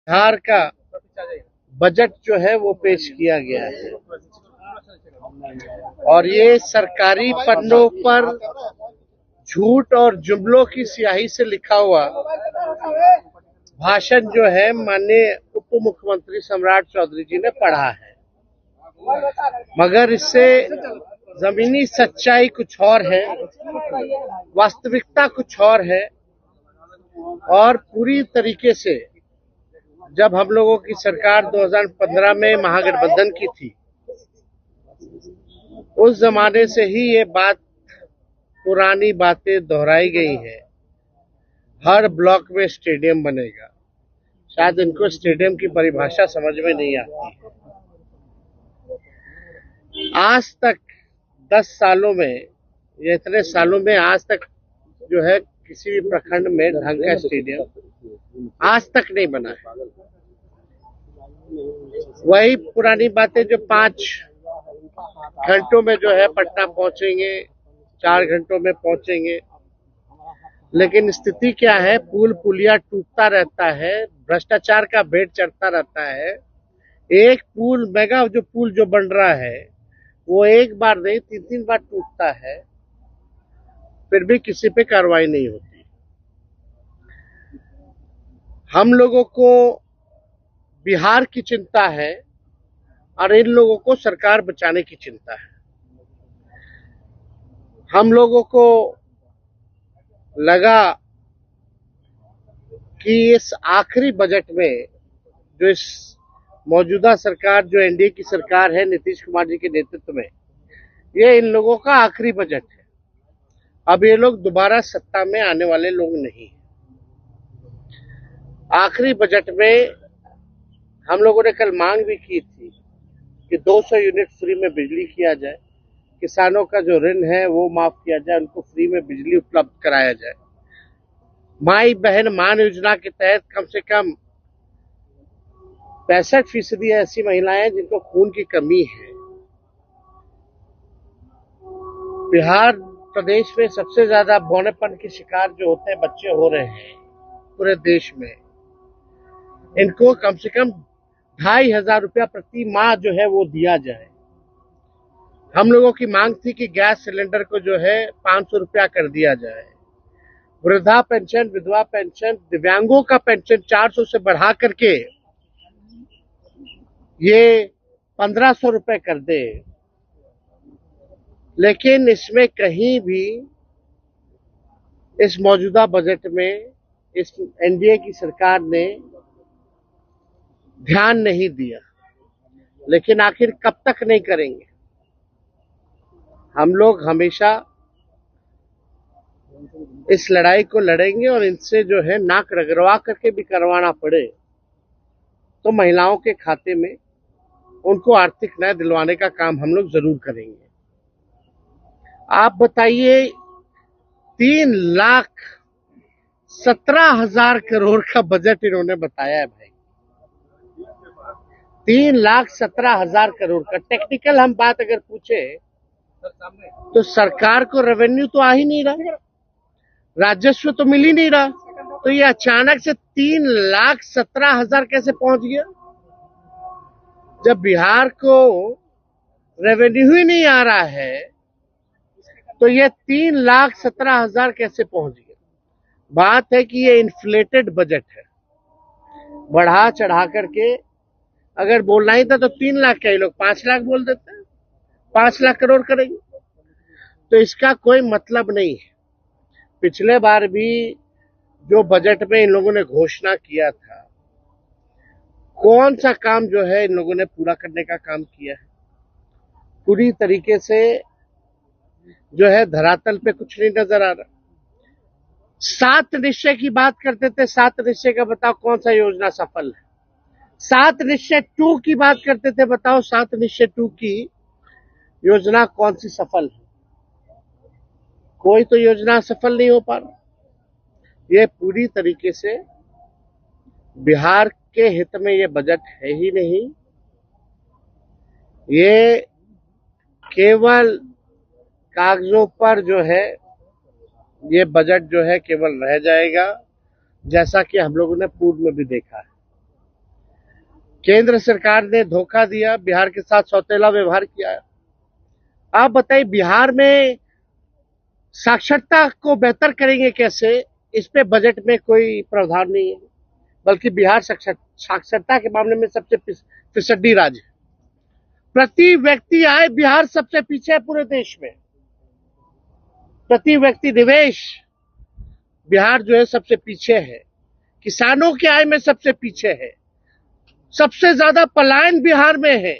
बिहार का बजट जो है वो पेश किया गया है और ये सरकारी पन्नों पर झूठ और जुमलों की स्याही से लिखा हुआ भाषण जो है माननीय उप मुख्यमंत्री सम्राट चौधरी जी ने पढ़ा है, मगर इससे जमीनी सच्चाई कुछ और है, वास्तविकता कुछ और है। और पूरी तरीके से जब हम लोगों की सरकार 2015 में महागठबंधन की थी, उस जमाने से ही ये बात पुरानी बातें दोहराई गई है। हर ब्लॉक में स्टेडियम बनेगा। शायद इनको स्टेडियम की परिभाषा समझ में नहीं आती है। आज तक 10 सालों में या इतने सालों में आज तक जो है किसी भी प्रखंड में ढंग का स्टेडियम आज तक नहीं बना है। वही पुरानी बातें जो 5 घंटों में जो है पटना पहुंचेंगे, 4 घंटों में पहुंचेंगे, लेकिन स्थिति क्या है, पुल पुलिया टूटता रहता है, भ्रष्टाचार का भेंट चढ़ता रहता है। एक पुल मेगा जो पुल जो बन रहा है वो एक बार नहीं 3-3 बार टूटता है, फिर भी किसी पे कार्रवाई नहीं होती। हम लोगों को बिहार की चिंता है और इन लोगों को सरकार बचाने की चिंता है। हम लोगों को लगा कि इस आखिरी बजट में जो इस मौजूदा सरकार जो एनडीए की सरकार है नीतीश कुमार जी के नेतृत्व में, ये इन लोगों का आखिरी बजट है। अब ये लोग दोबारा सत्ता में आने वाले लोग नहीं। आखिरी बजट में हम लोगों ने कल मांग भी की थी कि 200 यूनिट फ्री में बिजली किया जाए, किसानों का जो ऋण है वो माफ किया जाए, उनको फ्री में बिजली उपलब्ध कराया जाए। माई बहन मान योजना के तहत कम से कम 65% ऐसी महिलाएं जिनको खून की कमी है। बिहार प्रदेश में सबसे ज्यादा बौनेपन के शिकार जो होते हैं बच्चे हो रहे हैं पूरे देश में। इनको कम से कम 2,500 रुपया प्रति माह जो है वो दिया जाए। हम लोगों की मांग थी कि गैस सिलेंडर को जो है 500 रुपया कर दिया जाए। वृद्धा पेंशन, विधवा पेंशन, दिव्यांगों का पेंशन 400 से बढ़ा करके ये 1500 रुपए कर दे। लेकिन इसमें कहीं भी इस मौजूदा बजट में इस एनडीए की सरकार ने ध्यान नहीं दिया। लेकिन आखिर कब तक नहीं करेंगे? हम लोग हमेशा इस लड़ाई को लड़ेंगे और इनसे जो है नाक रगड़वा करके भी करवाना पड़े तो महिलाओं के खाते में उनको आर्थिक न्याय दिलवाने का काम हम लोग जरूर करेंगे। आप बताइए, 3,17,000 करोड़ का बजट इन्होंने बताया है भाई। 3,17,000 करोड़ का। टेक्निकल हम बात अगर पूछे तो सरकार को रेवेन्यू तो आ ही नहीं रहा, राजस्व तो मिल ही नहीं रहा, तो ये अचानक से 3,17,000 कैसे पहुंच गया? जब बिहार को रेवेन्यू ही नहीं आ रहा है तो ये 3,17,000 कैसे पहुंच गया? बात है कि ये इन्फ्लेटेड बजट है। बढ़ा चढ़ा करके अगर बोलना ही था तो 3 लाख का, ही लोग 5 लाख बोल देते हैं, 5 लाख करोड़ करेंगे, तो इसका कोई मतलब नहीं है। पिछले बार भी जो बजट में इन लोगों ने घोषणा किया था, कौन सा काम जो है इन लोगों ने पूरा करने का काम किया है? पूरी तरीके से जो है धरातल पे कुछ नहीं नजर आ रहा। 7 निश्चय की बात करते थे, 7 निश्चय का बताओ कौन सा योजना सफल है? 7 निश्चय 2 की बात करते थे, बताओ 7 निश्चय 2 की योजना कौन सी सफल है? कोई तो योजना सफल नहीं हो पा रहा। ये पूरी तरीके से बिहार के हित में ये बजट है ही नहीं। ये केवल कागजों पर जो है ये बजट जो है केवल रह जाएगा, जैसा कि हम लोगों ने पूर्व में भी देखा है। केंद्र सरकार ने धोखा दिया, बिहार के साथ सौतेला व्यवहार किया। आप बताइए, बिहार में साक्षरता को बेहतर करेंगे कैसे? इस पे बजट में कोई प्रावधान नहीं है, बल्कि बिहार साक्षरता के मामले में सबसे फिसड्डी राज्य है। प्रति व्यक्ति आय बिहार सबसे पीछे है पूरे देश में। प्रति व्यक्ति निवेश बिहार जो है सबसे पीछे है। किसानों की आय में सबसे पीछे है। सबसे ज्यादा पलायन बिहार में है।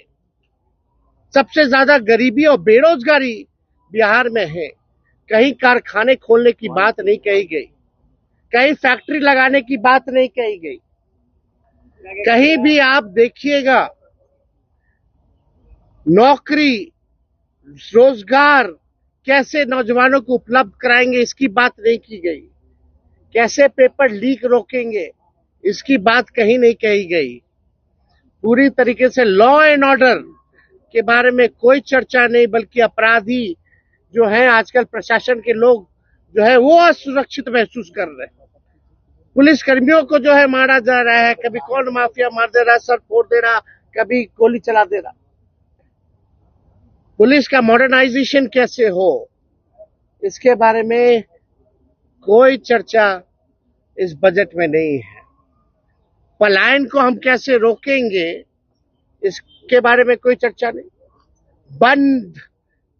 सबसे ज्यादा गरीबी और बेरोजगारी बिहार में है। कहीं कारखाने खोलने की बात नहीं कही गई, कहीं फैक्ट्री लगाने की बात नहीं कही गई। कहीं भी आप देखिएगा नौकरी, रोजगार कैसे नौजवानों को उपलब्ध कराएंगे, इसकी बात नहीं की गई। कैसे पेपर लीक रोकेंगे, इसकी बात कहीं नहीं कही गई। पूरी तरीके से लॉ एंड ऑर्डर के बारे में कोई चर्चा नहीं, बल्कि अपराधी जो है आजकल प्रशासन के लोग जो है वो असुरक्षित महसूस कर रहे हैं। पुलिस कर्मियों को जो है मारा जा रहा है, कभी कौन माफिया मार दे रहा, सर फोड़ दे रहा, कभी गोली चला दे रहा। पुलिस का मॉडर्नाइजेशन कैसे हो, इसके बारे में कोई चर्चा इस बजट में नहीं है। पलायन को हम कैसे रोकेंगे, इसके बारे में कोई चर्चा नहीं। बंद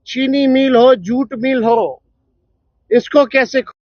चीनी मिल हो, जूट मिल हो, इसको कैसे